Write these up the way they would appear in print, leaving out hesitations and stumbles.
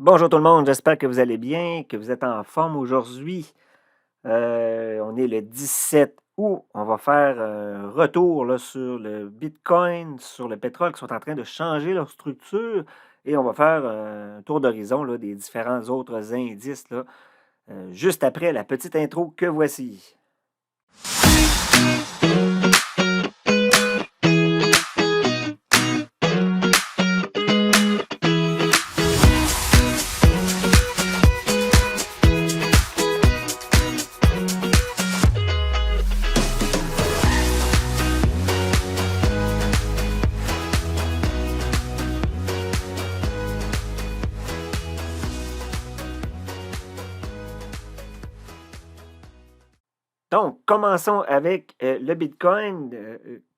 Bonjour tout le monde, j'espère que vous allez bien, que vous êtes en forme aujourd'hui. On est le 17 août. On va faire un retour là, sur le Bitcoin, sur le pétrole qui sont en train de changer leur structure et on va faire un tour d'horizon là, des différents autres indices là, juste après la petite intro que voici. Donc, commençons avec le Bitcoin.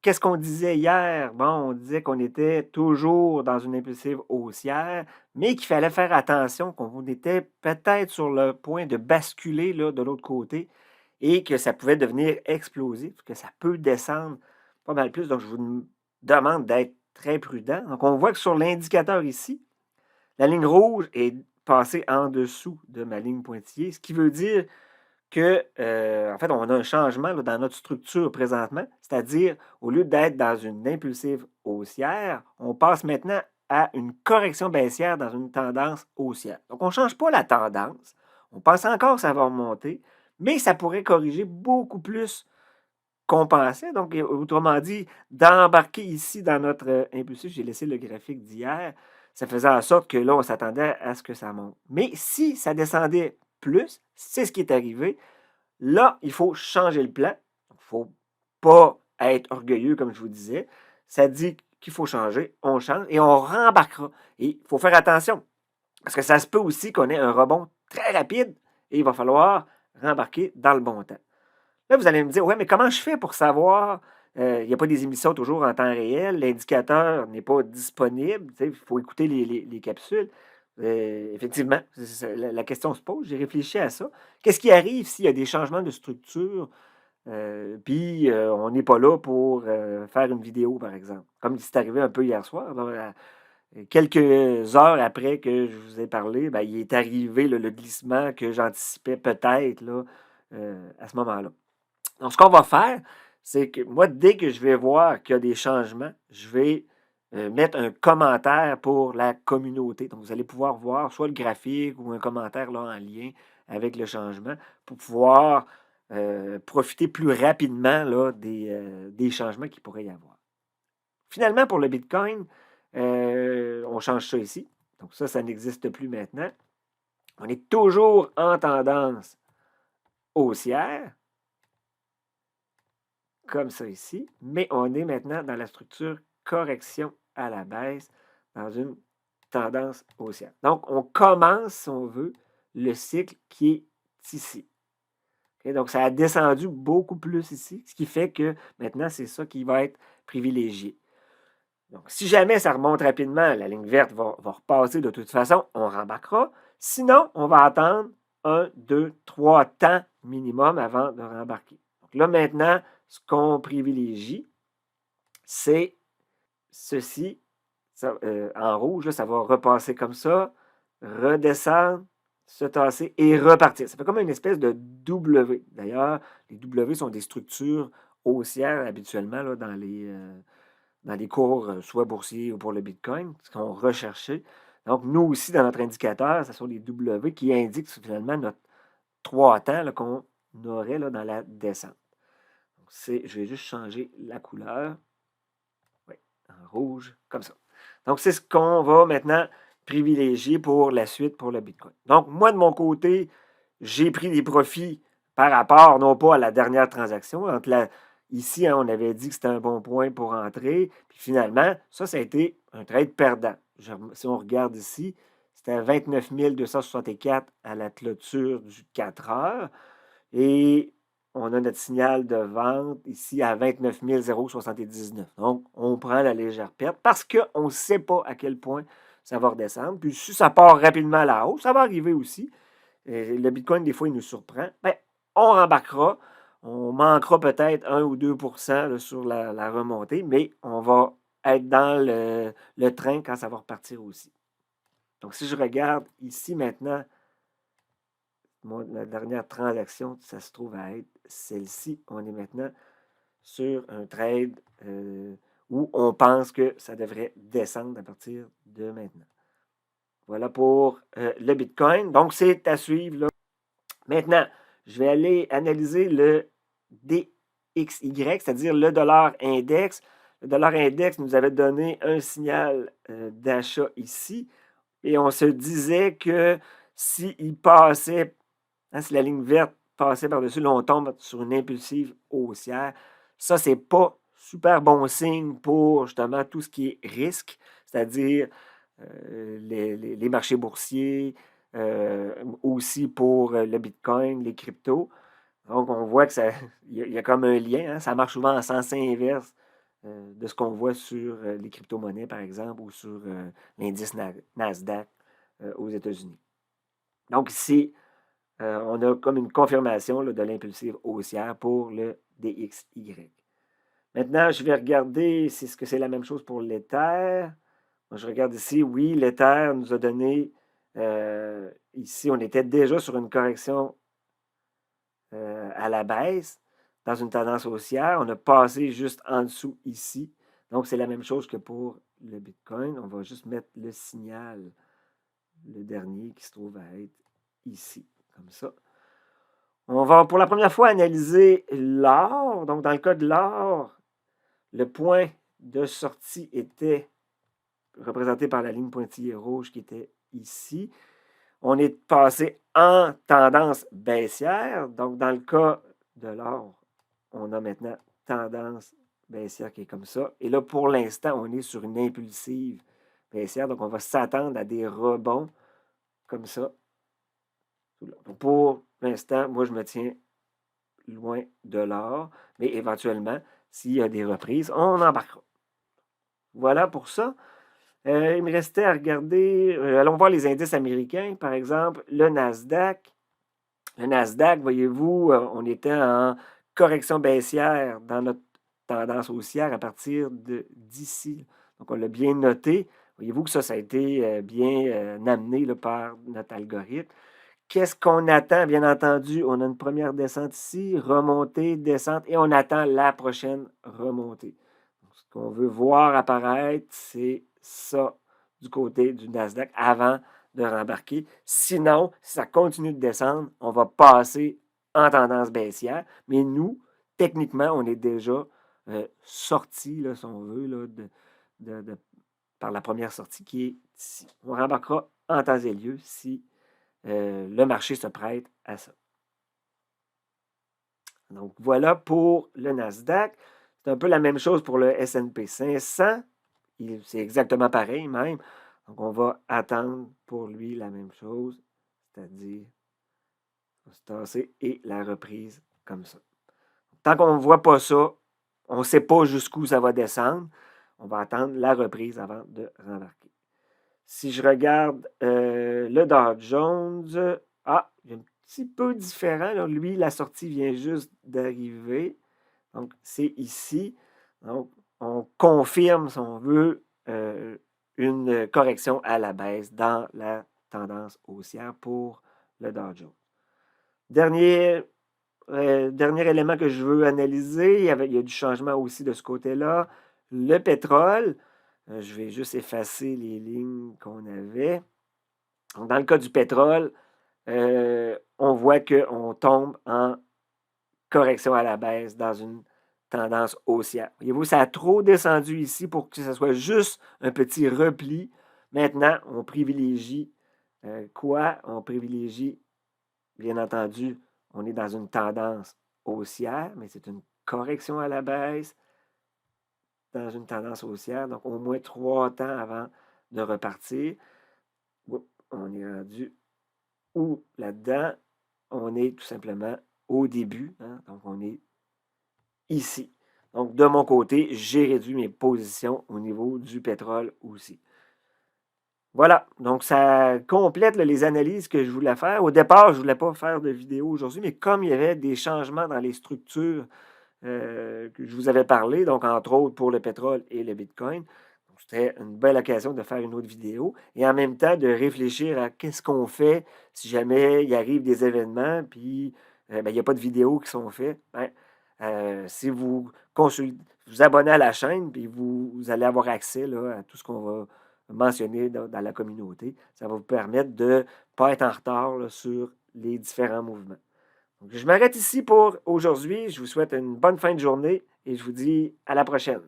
Qu'est-ce qu'on disait hier? Bon, on disait qu'on était toujours dans une impulsive haussière, mais qu'il fallait faire attention, qu'on était peut-être sur le point de basculer là, de l'autre côté et que ça pouvait devenir explosif, que ça peut descendre pas mal plus. Donc, je vous demande d'être très prudent. Donc, on voit que sur l'indicateur ici, la ligne rouge est passée en dessous de ma ligne pointillée, ce qui veut dire que, en fait, on a un changement là, dans notre structure présentement, c'est-à-dire, au lieu d'être dans une impulsive haussière, on passe maintenant à une correction baissière dans une tendance haussière. Donc, on ne change pas la tendance. On pense encore que ça va remonter, mais ça pourrait corriger beaucoup plus qu'on pensait. Donc, autrement dit, d'embarquer ici dans notre impulsif, j'ai laissé le graphique d'hier, ça faisait en sorte que là, on s'attendait à ce que ça monte. Mais si ça descendait plus, c'est ce qui est arrivé. Là, il faut changer le plan. Il ne faut pas être orgueilleux, comme je vous disais. Ça dit qu'il faut changer, on change et on rembarquera. Et il faut faire attention, parce que ça se peut aussi qu'on ait un rebond très rapide et il va falloir rembarquer dans le bon temps. Là, vous allez me dire, ouais, mais comment je fais pour savoir? Il n'y a pas des émissions toujours en temps réel, l'indicateur n'est pas disponible, il faut écouter les capsules. Effectivement, la question se pose, j'ai réfléchi à ça. Qu'est-ce qui arrive s'il y a des changements de structure, puis on n'est pas là pour faire une vidéo, par exemple? Comme c'est arrivé un peu hier soir, là, quelques heures après que je vous ai parlé, ben, il est arrivé le glissement que j'anticipais peut-être là, à ce moment-là. Donc, ce qu'on va faire, c'est que moi, dès que je vais voir qu'il y a des changements, je vais mettre un commentaire pour la communauté. Donc, vous allez pouvoir voir soit le graphique ou un commentaire là, en lien avec le changement pour pouvoir profiter plus rapidement là, des changements qu'il pourrait y avoir. Finalement, pour le Bitcoin, on change ça ici. Donc, ça n'existe plus maintenant. On est toujours en tendance haussière, comme ça ici, mais on est maintenant dans la structure correction à la baisse dans une tendance haussière. Donc, on commence, si on veut, le cycle qui est ici. Okay? Donc, ça a descendu beaucoup plus ici, ce qui fait que maintenant, c'est ça qui va être privilégié. Donc, si jamais ça remonte rapidement, la ligne verte va repasser de toute façon, on rembarquera. Sinon, on va attendre 1, 2, 3 temps minimum avant de rembarquer. Donc là, maintenant, ce qu'on privilégie, c'est ceci. Ça, en rouge, là, ça va repasser comme ça, redescendre, se tasser et repartir. Ça fait comme une espèce de W. D'ailleurs, les W sont des structures haussières habituellement là, dans les cours, soit boursiers ou pour le Bitcoin, ce qu'on recherchait. Donc, nous aussi, dans notre indicateur, ce sont les W qui indiquent finalement notre 3 temps qu'on aurait là, dans la descente. Donc, je vais juste changer la couleur. Oui, en rouge, comme ça. Donc, c'est ce qu'on va maintenant privilégier pour la suite pour le Bitcoin. Donc, moi, de mon côté, j'ai pris des profits par rapport, non pas à la dernière transaction. Ici, hein, on avait dit que c'était un bon point pour entrer. Puis finalement, ça a été un trade perdant. Si on regarde ici, c'était à 29 264 à la clôture du 4 heures. Et on a notre signal de vente ici à 29 079. Donc, on prend la légère perte parce qu'on ne sait pas à quel point ça va redescendre. Puis si ça part rapidement à la hausse, ça va arriver aussi. Et le Bitcoin, des fois, il nous surprend. Bien, on rembarquera. On manquera peut-être 1 ou 2 là, sur la remontée, mais on va être dans le train quand ça va repartir aussi. Donc, si je regarde ici maintenant, la dernière transaction, ça se trouve à être celle-ci. On est maintenant sur un trade où on pense que ça devrait descendre à partir de maintenant. Voilà pour le Bitcoin. Donc, c'est à suivre, là. Maintenant, je vais aller analyser le DXY, c'est-à-dire le dollar index. Le dollar index nous avait donné un signal d'achat ici et on se disait que s'il passait, si la ligne verte passait par-dessus, là, on tombe sur une impulsive haussière. Ça, c'est pas super bon signe pour justement tout ce qui est risque, c'est-à-dire les marchés boursiers, aussi pour le Bitcoin, les cryptos. Donc, on voit que il y a comme un lien, hein, ça marche souvent en sens inverse de ce qu'on voit sur les crypto-monnaies, par exemple, ou sur l'indice Nasdaq aux États-Unis. Donc, ici, on a comme une confirmation là, de l'impulsive haussière pour le DXY. Maintenant, je vais regarder si ce que c'est la même chose pour l'Ether. Je regarde ici, oui, l'Ether nous a donné, ici, on était déjà sur une correction à la baisse, dans une tendance haussière. On a passé juste en dessous ici. Donc, c'est la même chose que pour le Bitcoin. On va juste mettre le signal, le dernier, qui se trouve à être ici, comme ça. On va pour la première fois analyser l'or. Donc, dans le cas de l'or, le point de sortie était représenté par la ligne pointillée rouge qui était ici. On est passé en tendance baissière. Donc, dans le cas de l'or, on a maintenant tendance baissière qui est comme ça. Et là, pour l'instant, on est sur une impulsive baissière. Donc, on va s'attendre à des rebonds comme ça. Donc, pour l'instant, moi, je me tiens loin de l'or. Mais éventuellement, s'il y a des reprises, on embarquera. Voilà pour ça. Il me restait à regarder, allons voir les indices américains, par exemple, le Nasdaq. Le Nasdaq, voyez-vous, on était en correction baissière dans notre tendance haussière à partir d'ici. Donc, on l'a bien noté. Voyez-vous que ça a été bien amené là, par notre algorithme. Qu'est-ce qu'on attend? Bien entendu, on a une première descente ici, remontée, descente, et on attend la prochaine remontée. Donc, ce qu'on veut voir apparaître, c'est ça du côté du Nasdaq avant de rembarquer. Sinon, si ça continue de descendre, on va passer en tendance baissière. Mais nous, techniquement, on est déjà sorti, là, si on veut, là, par la première sortie qui est ici. On rembarquera en temps et lieu si le marché se prête à ça. Donc, voilà pour le Nasdaq. C'est un peu la même chose pour le S&P 500. C'est exactement pareil même. Donc, on va attendre pour lui la même chose, c'est-à-dire se tasser et la reprise comme ça. Tant qu'on ne voit pas ça, on ne sait pas jusqu'où ça va descendre. On va attendre la reprise avant de rembarquer. Si je regarde le Dow Jones, il est un petit peu différent. Là. Lui, la sortie vient juste d'arriver. Donc, c'est ici. Donc, on confirme, si on veut, une correction à la baisse dans la tendance haussière pour le Dow Jones. Dernier élément que je veux analyser, il y a du changement aussi de ce côté-là. Le pétrole, je vais juste effacer les lignes qu'on avait. Donc, dans le cas du pétrole, on voit qu'on tombe en correction à la baisse dans une tendance haussière. Voyez-vous, ça a trop descendu ici pour que ce soit juste un petit repli. Maintenant, on privilégie quoi? On privilégie, bien entendu, on est dans une tendance haussière, mais c'est une correction à la baisse dans une tendance haussière. Donc, au moins 3 temps avant de repartir. On est rendu où là-dedans? On est tout simplement au début. Hein? Donc, on est ici. Donc, de mon côté, j'ai réduit mes positions au niveau du pétrole aussi. Voilà, donc ça complète là, les analyses que je voulais faire. Au départ, je ne voulais pas faire de vidéo aujourd'hui, mais comme il y avait des changements dans les structures que je vous avais parlé, donc entre autres pour le pétrole et le Bitcoin, serait une belle occasion de faire une autre vidéo et en même temps de réfléchir à qu'est-ce qu'on fait si jamais il arrive des événements, puis ben, il n'y a pas de vidéos qui sont faites. Ben, si vous abonnez à la chaîne, puis vous allez avoir accès là, à tout ce qu'on va mentionner dans la communauté. Ça va vous permettre de ne pas être en retard là, sur les différents mouvements. Donc, je m'arrête ici pour aujourd'hui. Je vous souhaite une bonne fin de journée et je vous dis à la prochaine.